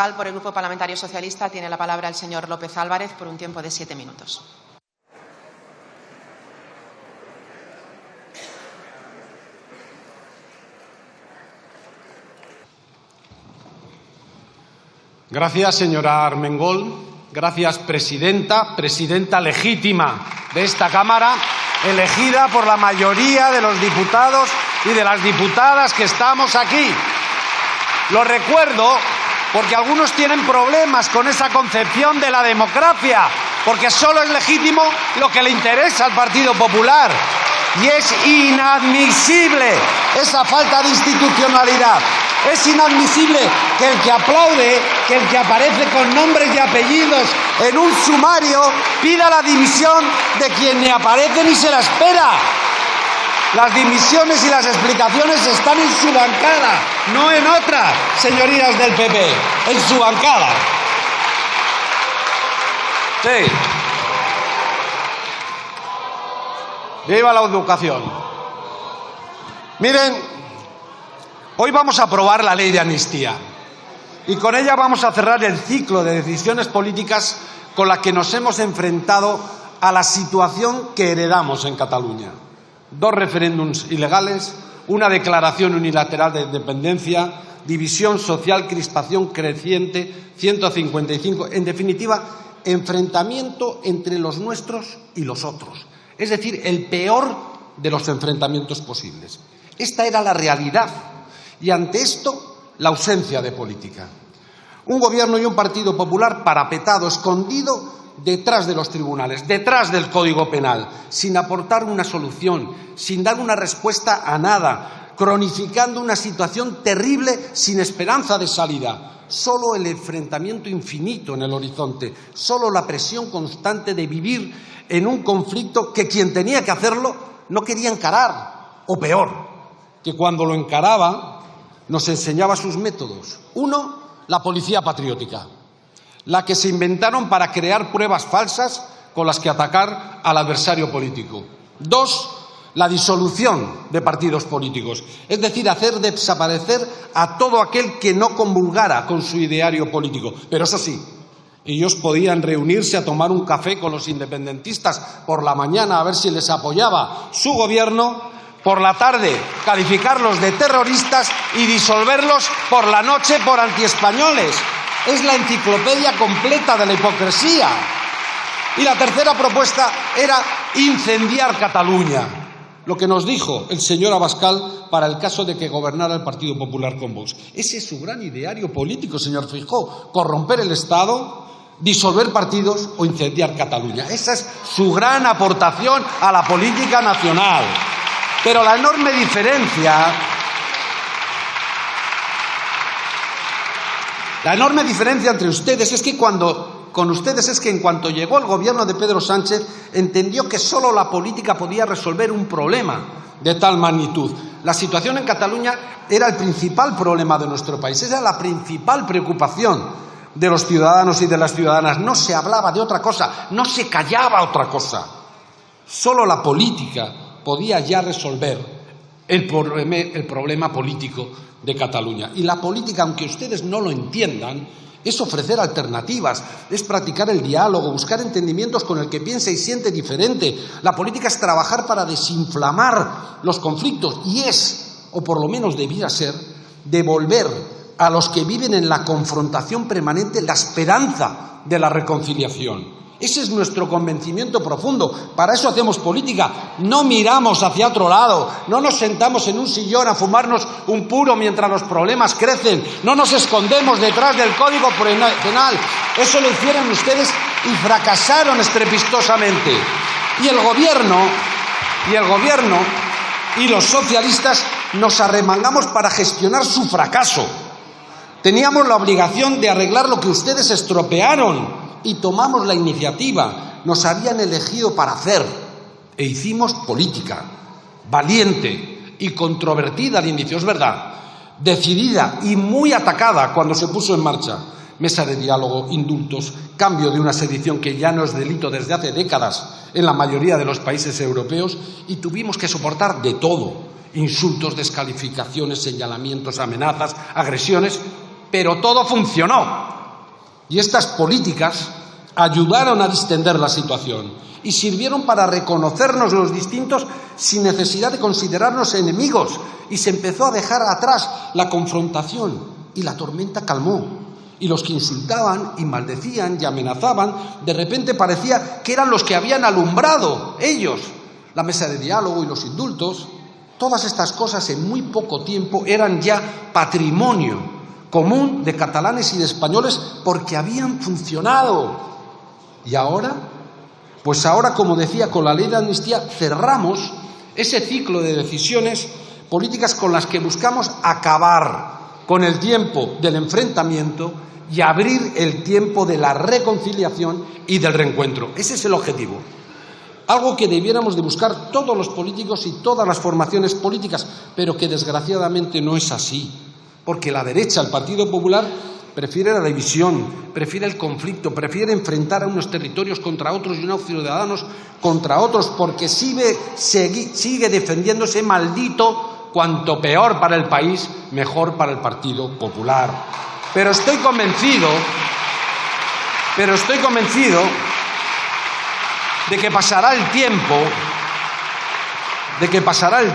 Abascal, por el Grupo Parlamentario Socialista, tiene la palabra el señor López Álvarez por un tiempo de 7 minutos. Gracias, señora Armengol. Gracias, presidenta legítima de esta Cámara, elegida por la mayoría de los diputados y de las diputadas que estamos aquí. Lo recuerdo porque algunos tienen problemas con esa concepción de la democracia, porque solo es legítimo lo que le interesa al Partido Popular. Y es inadmisible esa falta de institucionalidad. Es inadmisible que el que aplaude, que el que aparece con nombres y apellidos en un sumario, pida la dimisión de quien ni aparece ni se la espera. Las dimisiones y las explicaciones están en su bancada, no en otra, señorías del PP, en su bancada. Sí. Viva la educación. Miren, hoy vamos a aprobar la ley de amnistía y con ella vamos a cerrar el ciclo de decisiones políticas con las que nos hemos enfrentado a la situación que heredamos en Cataluña. 2 referéndums ilegales, una declaración unilateral de independencia, división social, crispación creciente, 155, en definitiva, enfrentamiento entre los nuestros y los otros. Es decir, el peor de los enfrentamientos posibles. Esta era la realidad y ante esto la ausencia de política. Un gobierno y un Partido Popular parapetado, escondido detrás de los tribunales, detrás del Código Penal, sin aportar una solución, sin dar una respuesta a nada, cronificando una situación terrible sin esperanza de salida. Solo el enfrentamiento infinito en el horizonte, solo la presión constante de vivir en un conflicto que quien tenía que hacerlo no quería encarar, o peor, que cuando lo encaraba nos enseñaba sus métodos. 1, la policía patriótica, la que se inventaron para crear pruebas falsas con las que atacar al adversario político. 2, la disolución de partidos políticos, es decir, hacer desaparecer a todo aquel que no comulgara con su ideario político. Pero eso sí, ellos podían reunirse a tomar un café con los independentistas por la mañana a ver si les apoyaba su gobierno, por la tarde calificarlos de terroristas y disolverlos por la noche por antiespañoles. Es la enciclopedia completa de la hipocresía. Y la tercera propuesta era incendiar Cataluña, lo que nos dijo el señor Abascal para el caso de que gobernara el Partido Popular con Vox. Ese es su gran ideario político, señor Feijóo: corromper el Estado, disolver partidos o incendiar Cataluña. Esa es su gran aportación a la política nacional. Pero la enorme diferencia entre ustedes es que en cuanto llegó el gobierno de Pedro Sánchez, entendió que solo la política podía resolver un problema de tal magnitud. La situación en Cataluña era el principal problema de nuestro país, era la principal preocupación de los ciudadanos y de las ciudadanas. No se hablaba de otra cosa, no se callaba otra cosa. Solo la política podía ya resolver el problema político de Cataluña. Y la política, aunque ustedes no lo entiendan, es ofrecer alternativas, es practicar el diálogo, buscar entendimientos con el que piensa y siente diferente. La política es trabajar para desinflamar los conflictos y es, o por lo menos debiera ser, devolver a los que viven en la confrontación permanente la esperanza de la reconciliación. Ese es nuestro convencimiento profundo. Para eso hacemos política. No miramos hacia otro lado. No nos sentamos en un sillón a fumarnos un puro mientras los problemas crecen. No nos escondemos detrás del Código Penal. Eso lo hicieron ustedes y fracasaron estrepitosamente. Y el gobierno y los socialistas nos arremangamos para gestionar su fracaso. Teníamos la obligación de arreglar lo que ustedes estropearon y tomamos la iniciativa. Nos habían elegido para hacer e hicimos política valiente y controvertida al inicio, es verdad, decidida y muy atacada cuando se puso en marcha. Mesa de diálogo, indultos, cambio de una sedición que ya no es delito desde hace décadas en la mayoría de los países europeos, y tuvimos que soportar de todo: insultos, descalificaciones, señalamientos, amenazas, agresiones. pero todo funcionó. Y estas políticas ayudaron a distender la situación y sirvieron para reconocernos los distintos sin necesidad de considerarnos enemigos, y se empezó a dejar atrás la confrontación y la tormenta calmó. Y los que insultaban y maldecían y amenazaban, de repente parecía que eran los que habían alumbrado ellos la mesa de diálogo y los indultos. Todas estas cosas en muy poco tiempo eran ya patrimonio común de catalanes y de españoles porque habían funcionado. ¿Y ahora? Pues ahora, como decía, con la ley de amnistía cerramos ese ciclo de decisiones políticas con las que buscamos acabar con el tiempo del enfrentamiento y abrir el tiempo de la reconciliación y del reencuentro. Ese es el objetivo. Algo que debiéramos de buscar todos los políticos y todas las formaciones políticas, pero que desgraciadamente no es así. Porque la derecha, el Partido Popular, prefiere la división, prefiere el conflicto, prefiere enfrentar a unos territorios contra otros y unos ciudadanos contra otros, porque sigue defendiendo ese maldito cuanto peor para el país, mejor para el Partido Popular. Pero estoy convencido de que pasará el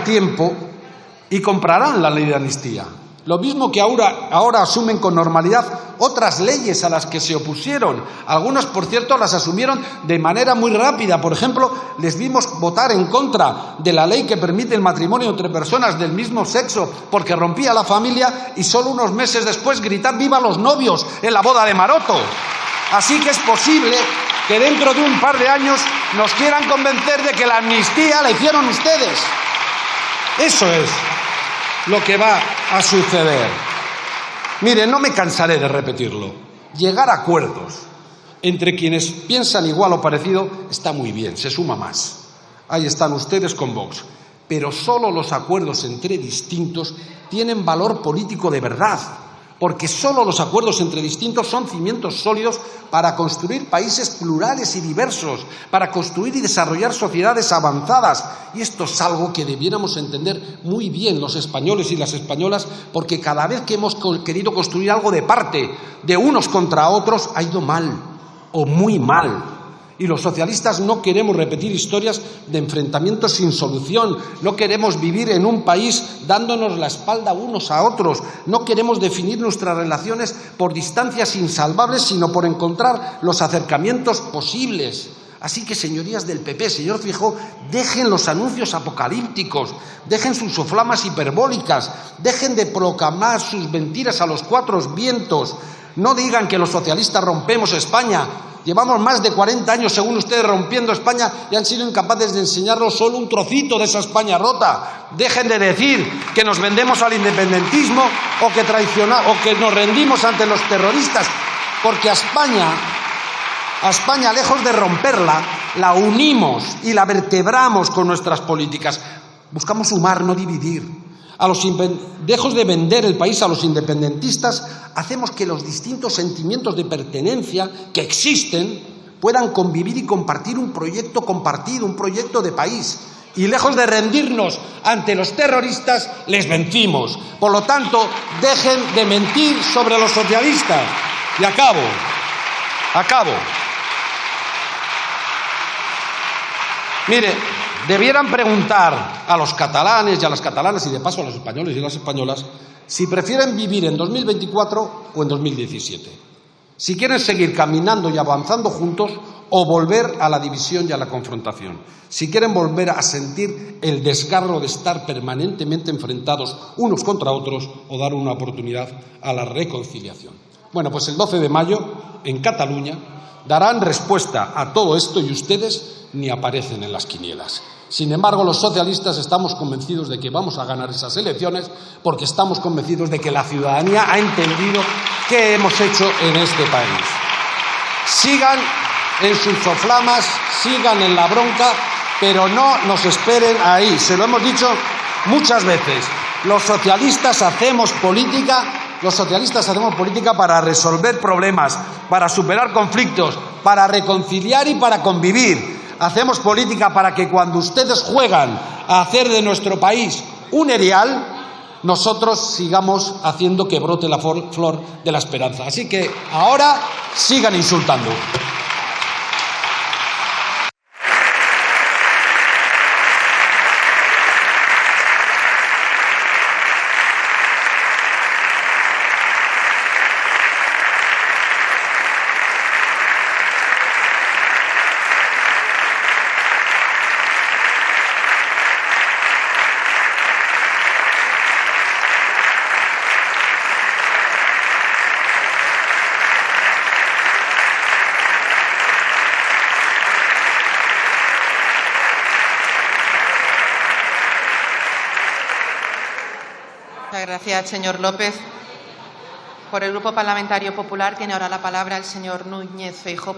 tiempo y comprarán la ley de amnistía. Lo mismo que ahora asumen con normalidad otras leyes a las que se opusieron. Algunos, por cierto, las asumieron de manera muy rápida. Por ejemplo, les vimos votar en contra de la ley que permite el matrimonio entre personas del mismo sexo porque rompía la familia, y solo unos meses después gritar ¡viva los novios! En la boda de Maroto. Así que es posible que dentro de un par de años nos quieran convencer de que la amnistía la hicieron ustedes. Eso es lo que va a suceder. Mire, no me cansaré de repetirlo. Llegar a acuerdos entre quienes piensan igual o parecido está muy bien, se suma más. Ahí están ustedes con Vox. Pero solo los acuerdos entre distintos tienen valor político de verdad, porque solo los acuerdos entre distintos son cimientos sólidos para construir países plurales y diversos, para construir y desarrollar sociedades avanzadas. Y esto es algo que debiéramos entender muy bien los españoles y las españolas, porque cada vez que hemos querido construir algo de parte de unos contra otros ha ido mal o muy mal. Y los socialistas no queremos repetir historias de enfrentamientos sin solución, no queremos vivir en un país dándonos la espalda unos a otros, no queremos definir nuestras relaciones por distancias insalvables, sino por encontrar los acercamientos posibles. Así que, señorías del PP, señor Feijóo, dejen los anuncios apocalípticos, dejen sus soflamas hiperbólicas, dejen de proclamar sus mentiras a los cuatro vientos. No digan que los socialistas rompemos España. Llevamos más de 40 años, según ustedes, rompiendo España y han sido incapaces de enseñarnos solo un trocito de esa España rota. Dejen de decir que nos vendemos al independentismo o que nos rendimos ante los terroristas, porque a España, lejos de romperla, la unimos y la vertebramos con nuestras políticas. Buscamos sumar, no dividir. Lejos de vender el país a los independentistas, hacemos que los distintos sentimientos de pertenencia que existen puedan convivir y compartir un proyecto compartido, un proyecto de país. Y lejos de rendirnos ante los terroristas, les vencimos. Por lo tanto, dejen de mentir sobre los socialistas. Y acabo. Mire, debieran preguntar a los catalanes y a las catalanas, y de paso a los españoles y las españolas, si prefieren vivir en 2024 o en 2017. Si quieren seguir caminando y avanzando juntos o volver a la división y a la confrontación. Si quieren volver a sentir el desgarro de estar permanentemente enfrentados unos contra otros o dar una oportunidad a la reconciliación. Bueno, pues el 12 de mayo, en Cataluña, darán respuesta a todo esto y ustedes ni aparecen en las quinielas. Sin embargo, los socialistas estamos convencidos de que vamos a ganar esas elecciones porque estamos convencidos de que la ciudadanía ha entendido qué hemos hecho en este país. Sigan en sus soflamas, sigan en la bronca, pero no nos esperen ahí. Se lo hemos dicho muchas veces. Los socialistas hacemos política para resolver problemas, para superar conflictos, para reconciliar y para convivir. Hacemos política para que cuando ustedes juegan a hacer de nuestro país un erial, nosotros sigamos haciendo que brote la flor de la esperanza. Así que ahora sigan insultando. Muchas gracias, señor López. Por el Grupo Parlamentario Popular tiene ahora la palabra el señor Núñez Feijóo.